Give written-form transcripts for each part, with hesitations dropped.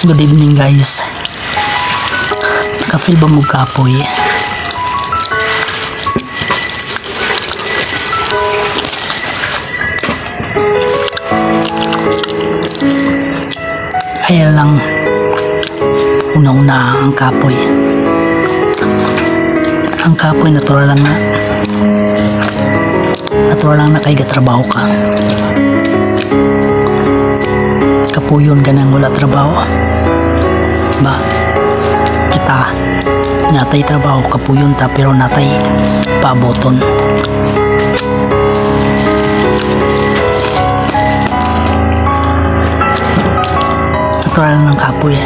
Good evening guys. Nakafeel ba mo kapoy? Kaya lang una-una ang kapoy. Ang kapoy natural lang na kay gatrabaho ka. Kapuyon ka nang wala trabaho ba? Kita natay trabaho kapuyon ta pero natay paboton. Natural ng kapoy.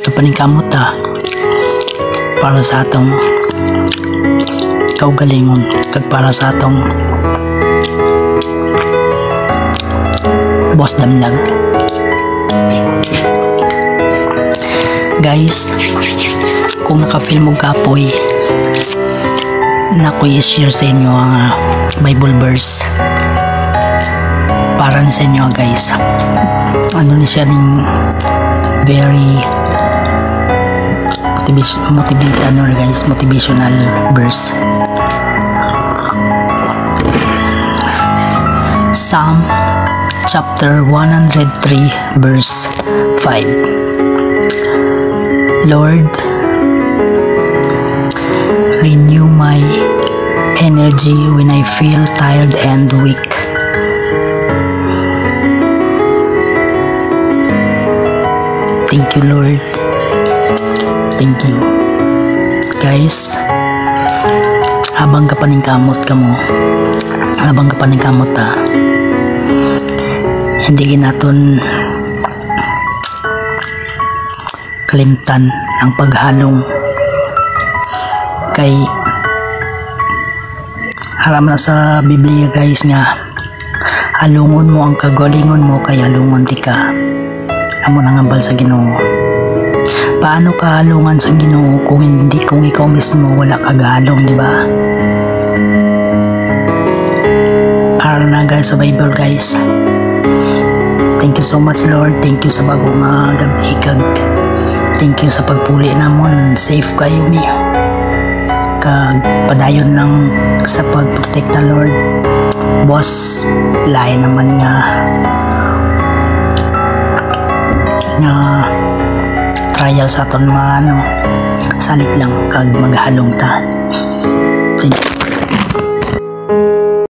Kapaningkamot ta para sa atong kaugalingon kag para sa atong boss damlag. Guys, kung nakafeel mo kapoy na ko i-share sa inyo ang Bible verse para sa inyo guys. Ano ni siya ning very motivational verse. Psalm chapter 103 verse 5. Lord, renew my energy when I feel tired and weak. Thank you, Lord. Thank you. Guys, habang kapaningkamot ka mo, habang kapaningkamot ta, hindi naton kalimtan ang paghalong kay haram na sa Biblia guys nga halungon mo ang kagalingon mo kay halungon di ka. Amo nangambal sa Ginoo. Paano ka halungan sa Ginoo kung ikaw mismo wala kagalong, di ba? Para na guys sa Bible guys. Thank you so much Lord. Thank you sa bagong gabi kag thank you sa pagpuli namon. Safe kayo mi. Kag padayon lang sa pagprotekta Lord. Boss, lain naman nga trial sa aton mga salit lang kag maghalong ta. Thank you.